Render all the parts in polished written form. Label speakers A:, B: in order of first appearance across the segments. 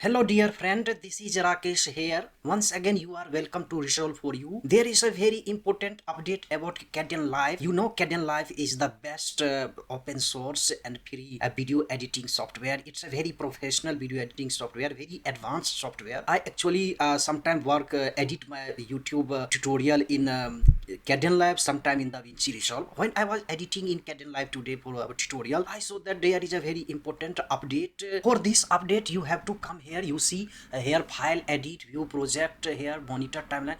A: Hello dear friend, this is Rakesh here. Once again you are welcome to Resolve for You. There is a very important update about Kdenlive. You know Kdenlive is the best open source and free video editing software. It's a very professional video editing software, very advanced software. I actually sometimes edit my YouTube tutorial in Kdenlive, sometime in the Vinci Resolve. When I was editing in Kdenlive today for our tutorial, I saw that there is a very important update. For this update, you have to come here. You see here file, edit, view, project, here monitor timeline.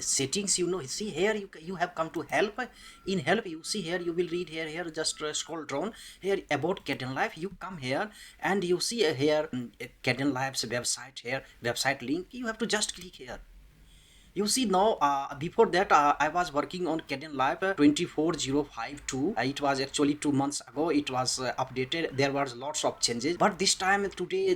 A: Settings, see here you have come to help. In help, you see here, you will read here just scroll down here about Kdenlive. You come here and you see here Kdenlive's website, here website link. You have to just click here. You see now, before that, I was working on Kdenlive 24.08.0. It was actually 2 months ago. It was updated. There was lots of changes. But this time,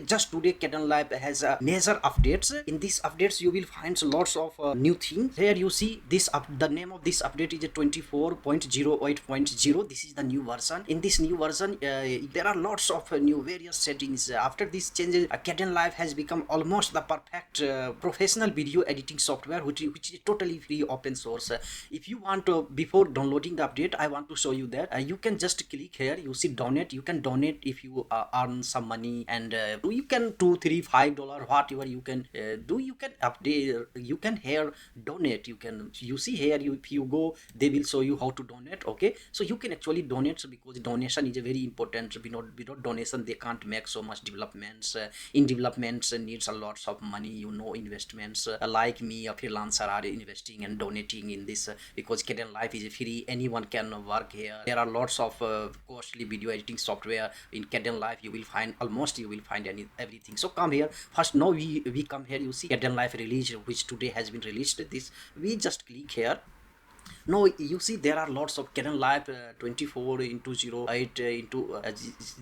A: just today, Kdenlive has major updates. In these updates, you will find lots of new things. Here you see the name of this update is 24.08.0. This is the new version. In this new version, there are lots of new various settings. After these changes, Kdenlive has become almost the perfect professional video editing software which is totally free, open source. If you want to, before downloading the update, I want to show you that you can just click here. You see donate. You can donate if you earn some money, and you can $2, $3, $5 whatever you can do. You can update. You can here donate. You see here, if you go, they will show you how to donate. Okay, so you can actually donate, because donation is a very important. Without donation, they can't make so much developments. In developments needs a lots of money, investments. Like me, a freelancer, are investing and donating in this, because Kdenlive is free. Anyone can work here. There are lots of costly video editing software in Kdenlive. You will find everything. So come here first. Now we come here. You see Kdenlive release, which today has been released. This we just click here. Now you see there are lots of Kdenlive 24.08 into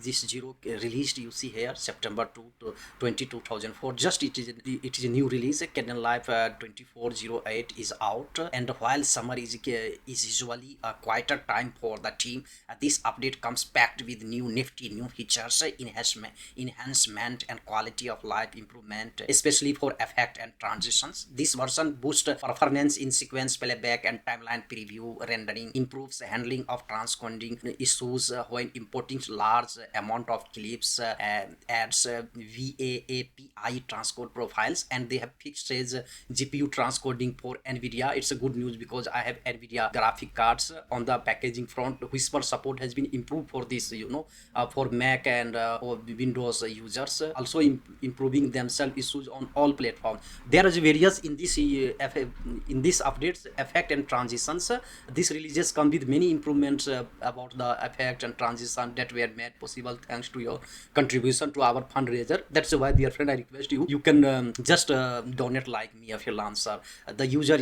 A: this zero released. You see here September 2004. Just it is a new release. Kdenlive 24.08 is out, and while summer is usually a quieter time for the team, this update comes packed with nifty new features, enhancement and quality of life improvement, especially for effect and transitions. This version boosts performance in sequence playback and timeline preview rendering, improves handling of transcoding issues when importing large amount of clips, adds VAAPI transcode profiles, and they have fixed GPU transcoding for NVIDIA. It's a good news, because I have NVIDIA graphic cards. On the packaging front, Whisper support has been improved for this, for Mac and or Windows users, also improving themselves issues on all platforms. There is various in this updates, effect and transitions. These releases come with many improvements about the effect and transition that were made possible thanks to your contribution to our fundraiser. That's why, dear friend, I request you can just donate like me, a freelancer. The user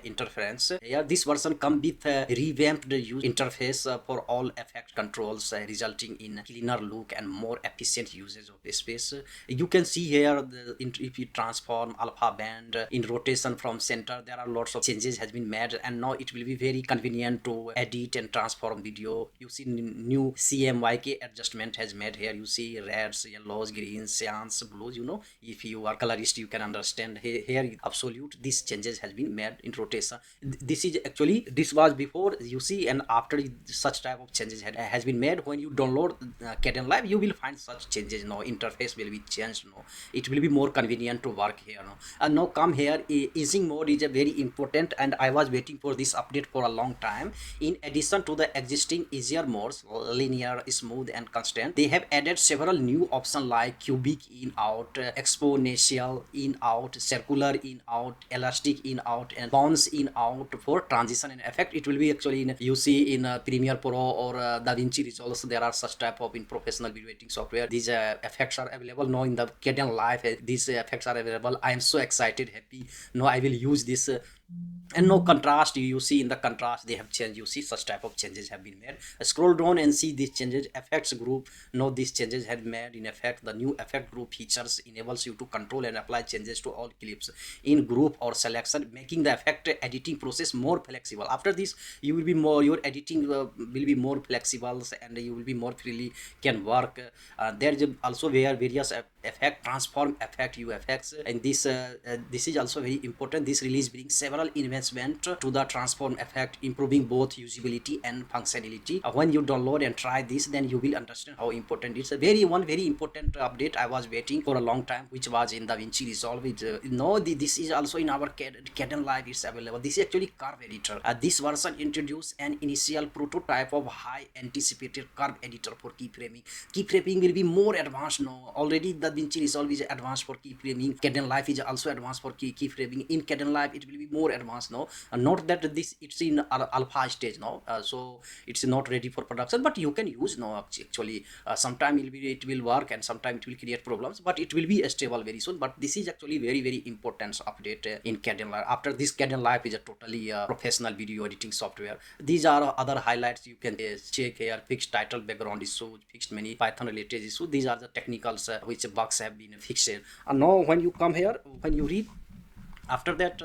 A: interference. Yeah, this version comes with revamped user interface for all effect controls, resulting in cleaner look and more efficient usage of the space. You can see here if you transform alpha band in rotation from center, there are lots of changes has been made, and now it will be very convenient to edit and transform video. You see new CMYK adjustment has made here. You see reds, yellows, greens, cyans, blues. If you are colorist, you can understand here absolute these changes has been made in rotation. This was before, you see, and after such type of changes has been made. When you download Kdenlive, you will find such changes. Now interface will be changed. It will be more convenient to work here. And now come here. Easing mode is a very important, and I was waiting for this update for a long time. In addition to the existing easier modes, linear, smooth and constant, they have added several new options like cubic in out, exponential in out, circular in out, elastic in out, and bounce in out for transition and effect. It will be actually you see in Premiere Pro or DaVinci Resolve. So there are such type of in professional video editing software. These effects are available now in the Kdenlive. These effects are available. I am so excited, happy. Now I will use this and no contrast. You see in the contrast they have changed. You see such type of changes have been made. Scroll down and see these changes. Effects group, no, these changes have made in effect. The new effect group features enables you to control and apply changes to all clips in group or selection, making the effect editing process more flexible. After this, you will be more, your editing will be more flexible, and you will be more freely can work. There is also where various effect, transform effect, u effects, and this is also very important. This release brings several investment to the transform effect, improving both usability and functionality. When you download and try this, then you will understand how important it's a very important update I was waiting for a long time, which was in DaVinci Resolve. This is also in our Kdenlive. It's available. This is actually curve editor. This version introduced an initial prototype of high anticipated curve editor for keyframing. Keyframing will be more advanced now. Already the DaVinci Resolve is advanced for keyframing. Kdenlive is also advanced for keyframing. In Kdenlive, it will be more advanced now. Not that this it's in alpha stage now, so it's not ready for production. But you can use now. Actually, sometime it will work, and sometime it will create problems. But it will be stable very soon. But this is actually very important update in Kdenlive. After this, Kdenlive is a totally professional video editing software. These are other highlights you can check here. Fixed title background issue, fixed many Python related issue. These are the technicals which bugs have been fixed. And now when you come here, when you read, after that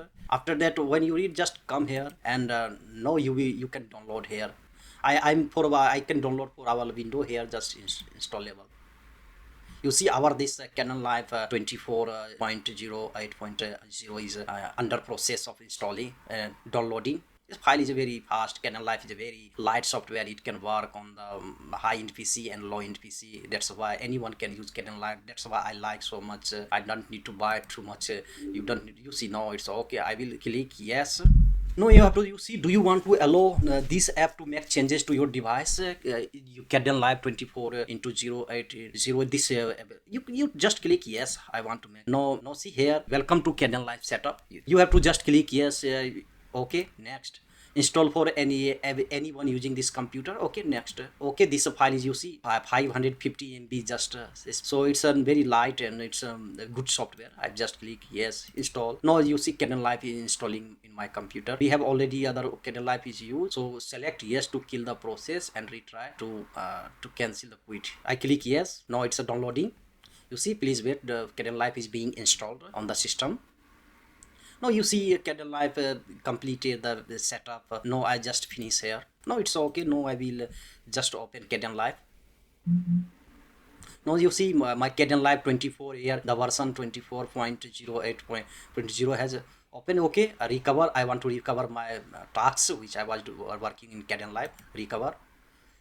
A: when you read, just come here, and now you can download here. I can download for our window here, just installable. You see our this Kdenlive 24.08.0 is under process of installing and downloading. This file is very fast. Kdenlive is a very light software. It can work on the high-end PC and low-end PC. That's why anyone can use Kdenlive. That's why I like so much. I don't need to buy too much. You see now it's okay. I will click yes. No, you have to, you see, do you want to allow this app to make changes to your device? You Kdenlive 24.08.0, this you just click yes, I want to make. No, see here, welcome to Kdenlive setup. You have to just click yes. Okay, next. Install for anyone using this computer. Okay, next. Okay, this file is, you see, 550 MB just so it's a very light, and it's a good software. I just click yes, install. Now you see Kdenlive is installing in my computer. We have already other Kdenlive is used, so select yes to kill the process and retry to cancel the quit. I click yes. Now it's a downloading. You see, please wait, the Kdenlive is being installed on the system. Now you see Kdenlive completed the setup. No, I just finish here. No, it's okay. No, I will just open Kdenlive. Now you see my Kdenlive 24 here, the version 24.08.0 has open. Okay, recover. I want to recover my tasks which I was working in Kdenlive. Recover.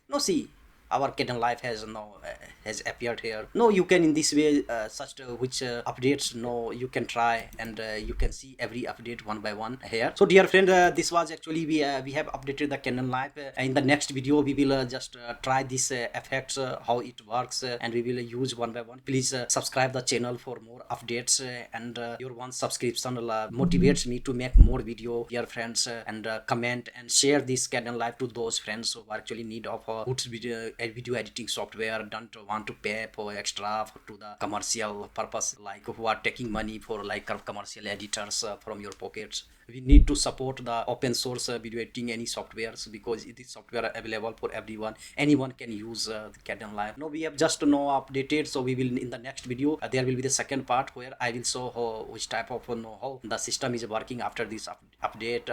A: Now see, our Kdenlive has now has appeared here. No, you can in this way such which updates, no, you can try, and you can see every update one by one here. So dear friend, this was actually we have updated the Kdenlive. In the next video we will just try this effects, how it works, and we will use one by one. Please subscribe the channel for more updates, and your one subscription motivates me to make more video, dear friends, and comment and share this Kdenlive to those friends who are actually in need of good video editing software, don't want to pay for extra to the commercial purpose, like who are taking money for like commercial editors from your pockets. We need to support the open source video editing any softwares, because it is software available for everyone. Anyone can use the Kdenlive. Now we have just updated, so we will in the next video there will be the second part where I will show which type of how the system is working after this update,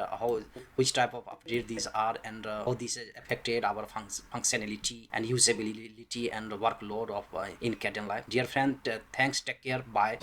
A: which type of update these are, and how this has affected our functionality and usability and workload of in Kdenlive. Dear friend, thanks, take care, bye.